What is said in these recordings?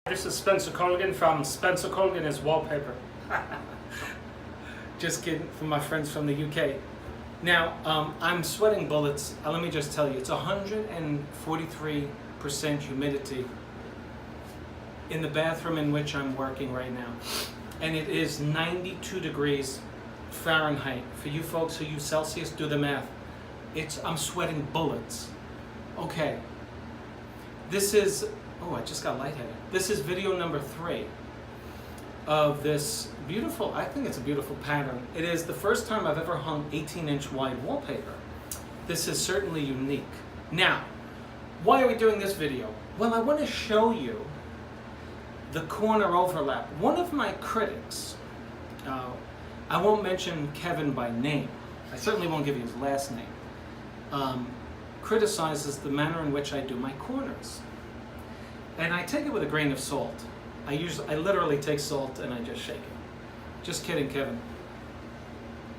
This is Spencer Colgan from Spencer Colgan is Wallpaper. Just kidding, from my friends from the UK. Now, I'm sweating bullets. Let me just tell you, it's 143% humidity in the bathroom in which I'm working right now. And it is 92 degrees Fahrenheit. For you folks who use Celsius, do the math. I'm sweating bullets. Okay. This is, oh, I just got lightheaded. This is video number 3 of this beautiful, I think it's a beautiful pattern. It is the first time I've ever hung 18-inch wide wallpaper. This is certainly unique. Now, why are we doing this video? Well, I want to show you the corner overlap. One of my critics, I won't mention Kevin by name, I certainly won't give you his last name, criticizes the manner in which I do my corners. And I take it with a grain of salt. I literally take salt and I just shake it. Just kidding, Kevin.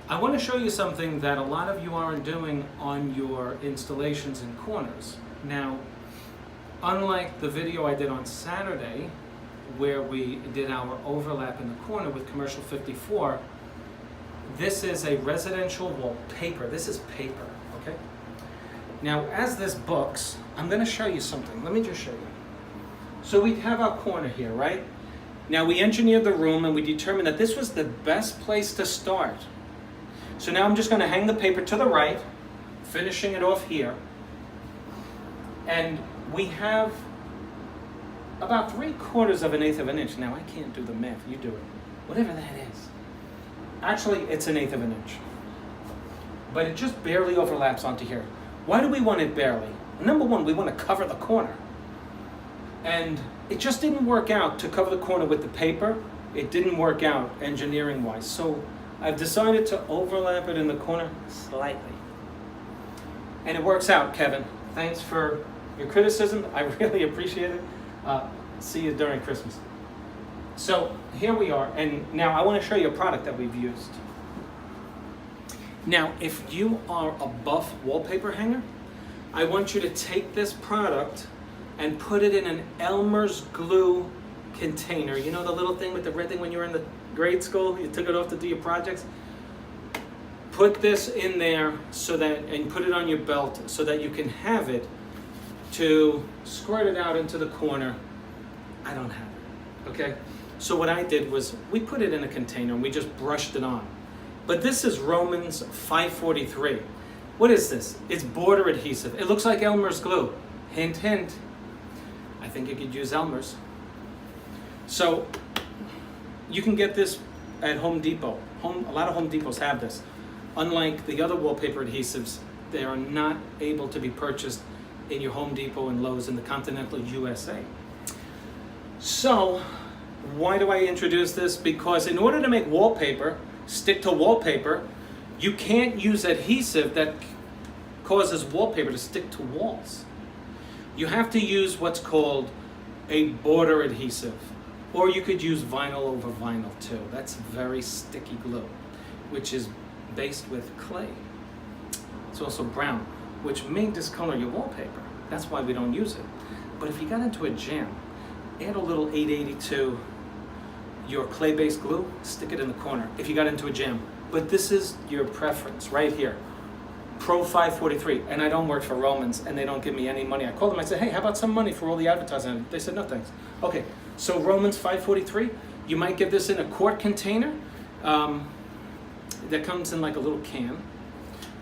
I want to show you something that a lot of you aren't doing on your installations and corners. Now, unlike the video I did on Saturday, where we did our overlap in the corner with commercial 54, this is a residential wallpaper. This is paper, okay? Now, as this books, I'm going to show you something. Let me just show you. So we have our corner here, right? Now we engineered the room and we determined that this was the best place to start. So now I'm just going to hang the paper to the right, finishing it off here. And we have about 3/4 of an eighth of an inch. Now I can't do the math, you do it. Whatever that is. Actually, it's an eighth of an inch. But it just barely overlaps onto here. Why do we want it barely? Number one, we want to cover the corner. And it just didn't work out to cover the corner with the paper. It didn't work out engineering-wise. So I've decided to overlap it in the corner slightly. And it works out, Kevin. Thanks for your criticism. I really appreciate it. See you during Christmas. So here we are. And now I want to show you a product that we've used. Now, if you are a buff wallpaper hanger, I want you to take this product and put it in an Elmer's glue container. You know the little thing with the red thing when you were in the grade school? You took it off to do your projects? Put this in there so that, and put it on your belt so that you can have it to squirt it out into the corner. I don't have it, okay? So what I did was we put it in a container and we just brushed it on. But this is Romans 5:43. What is this? It's border adhesive. It looks like Elmer's glue. Hint, hint. I think you could use Elmer's. So you can get this at Home Depot. A lot of Home Depots have this. Unlike the other wallpaper adhesives, they are not able to be purchased in your Home Depot and Lowe's in the continental USA. So why do I introduce this? Because in order to make wallpaper stick to wallpaper, you can't use adhesive that causes wallpaper to stick to walls. You have to use what's called a border adhesive, or you could use vinyl over vinyl too. That's very sticky glue, which is based with clay. It's also brown, which may discolor your wallpaper. That's why we don't use it. But if you got into a jam, add a little 882, your clay-based glue, stick it in the corner if you got into a jam. But this is your preference right here. Pro 543, and I don't work for Romans, and they don't give me any money. I called them, I said, hey, how about some money for all the advertising? They said, no thanks. Okay, so Romans 543, you might get this in a quart container that comes in like a little can,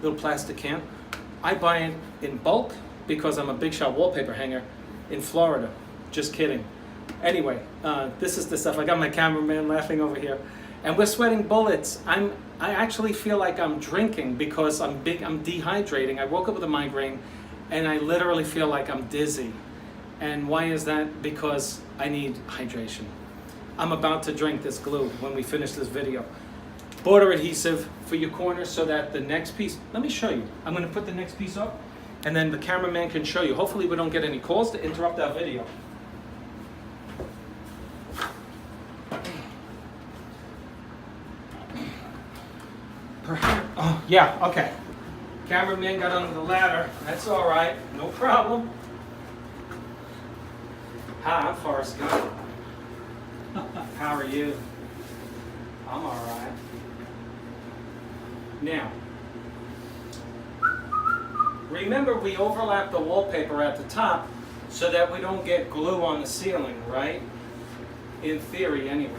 little plastic can. I buy it in bulk because I'm a big shot wallpaper hanger in Florida. Just kidding. Anyway, this is the stuff. I got my cameraman laughing over here. And we're sweating bullets. I actually feel like I'm drinking because I'm dehydrating. I woke up with a migraine and I literally feel like I'm dizzy. And why is that? Because I need hydration. I'm about to drink this glue when we finish this video. Border adhesive for your corners so that the next piece, let me show you. I'm gonna put the next piece up and then the cameraman can show you. Hopefully we don't get any calls to interrupt our video. Oh, yeah, okay. Cameraman got under the ladder. That's all right. No problem. Hi, I'm Forrest Gump. are you? I'm all right. Now, remember we overlap the wallpaper at the top so that we don't get glue on the ceiling, right? In theory, anyway.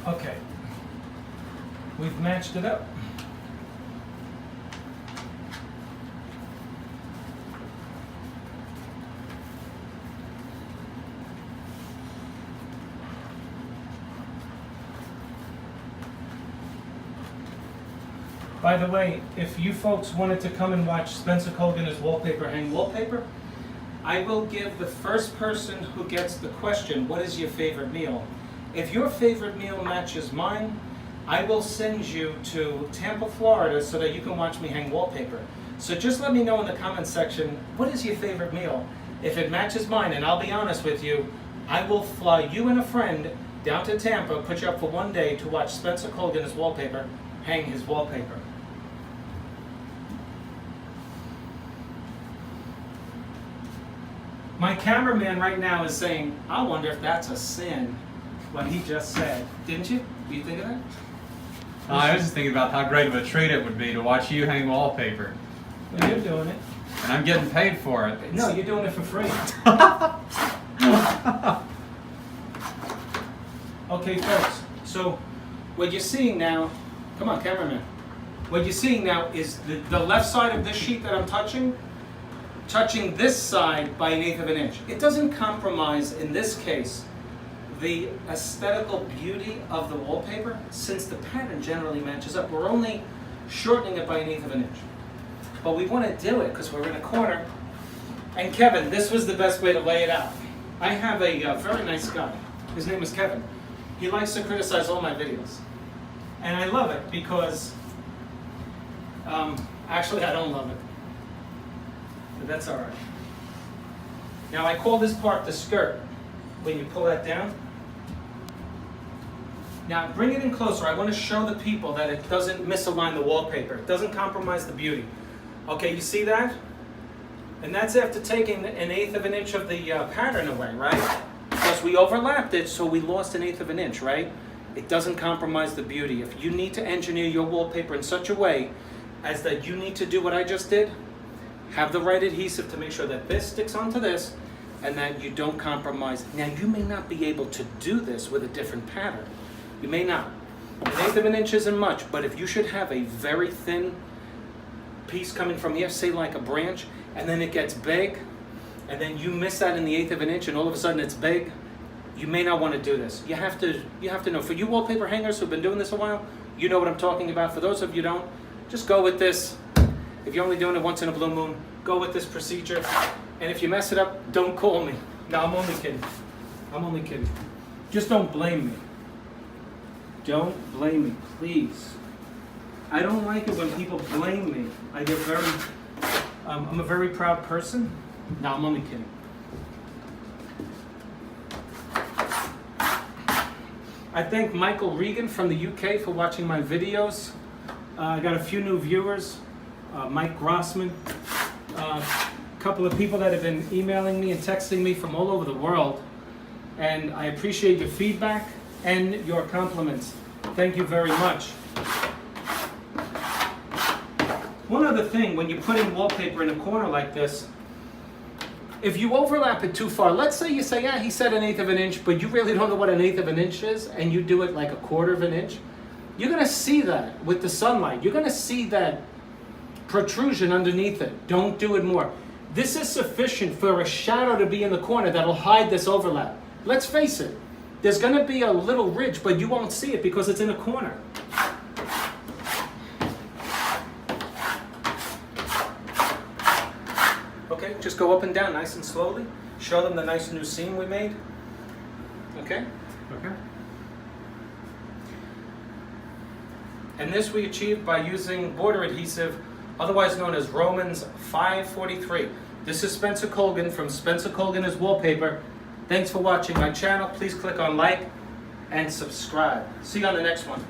Okay, we've matched it up. By the way, if you folks wanted to come and watch Spencer Colgan as Wallpaper hang wallpaper, I will give the first person who gets the question, what is your favorite meal? If your favorite meal matches mine, I will send you to Tampa, Florida so that you can watch me hang wallpaper. So just let me know in the comments section, what is your favorite meal? If it matches mine, and I'll be honest with you, I will fly you and a friend down to Tampa, put you up for one day to watch Spencer Colgan as Wallpaper hang his wallpaper. My cameraman right now is saying, I wonder if that's a sin, what he just said. Didn't you? Do you think of that? I was just thinking about how great of a treat it would be to watch you hang wallpaper. Well, you're doing it. And I'm getting paid for it. No, you're doing it for free. Okay, folks, so what you're seeing now, come on, cameraman. What you're seeing now is the left side of this sheet that I'm touching this side by 1/8 of an inch. It doesn't compromise, in this case, the aesthetical beauty of the wallpaper, since the pattern generally matches up. We're only shortening it by 1/8 of an inch. But we want to do it because we're in a corner. And Kevin, this was the best way to lay it out. I have a very nice guy. His name is Kevin. He likes to criticize all my videos. And I love it because, actually I don't love it. But that's all right. Now I call this part the skirt. When you pull that down. Now bring it in closer. I want to show the people that it doesn't misalign the wallpaper. It doesn't compromise the beauty. Okay, you see that? And that's after taking 1/8 of an inch of the pattern away, right? Because we overlapped it, so we lost 1/8 of an inch, right? It doesn't compromise the beauty. If you need to engineer your wallpaper in such a way as that you need to do what I just did, have the right adhesive to make sure that this sticks onto this and that you don't compromise. Now, you may not be able to do this with a different pattern. You may not. 1/8 of an inch isn't much, but if you should have a very thin piece coming from here, say like a branch, and then it gets big, and then you miss that in the 1/8 of an inch, and all of a sudden it's big, you may not want to do this. You have to know. For you wallpaper hangers who've been doing this a while, you know what I'm talking about. For those of you who don't, just go with this. If you're only doing it once in a blue moon, go with this procedure. And if you mess it up, don't call me. No, I'm only kidding. I'm only kidding. Just don't blame me. Don't blame me, please. I don't like it when people blame me. I get very, I'm a very proud person. No, I'm only kidding. I thank Michael Regan from the UK for watching my videos. I got a few new viewers. Mike Grossman. A couple of people that have been emailing me and texting me from all over the world. And I appreciate your feedback and your compliments. Thank you very much. One other thing, when you're putting wallpaper in a corner like this, if you overlap it too far, let's say you say, yeah, he said 1/8 of an inch, but you really don't know what 1/8 of an inch is, and you do it like 1/4 of an inch, you're going to see that with the sunlight. You're going to see that protrusion underneath it. Don't do it more. This is sufficient for a shadow to be in the corner that'll hide this overlap. Let's face it, there's going to be a little ridge, but you won't see it because it's in a corner. Okay, just go up and down nice and slowly. Show them the nice new seam we made. Okay? Okay. And this we achieved by using border adhesive, otherwise known as Romans 543. This is Spencer Colgan from Spencer Colgan as Wallpaper. Thanks for watching my channel. Please click on like and subscribe. See you on the next one.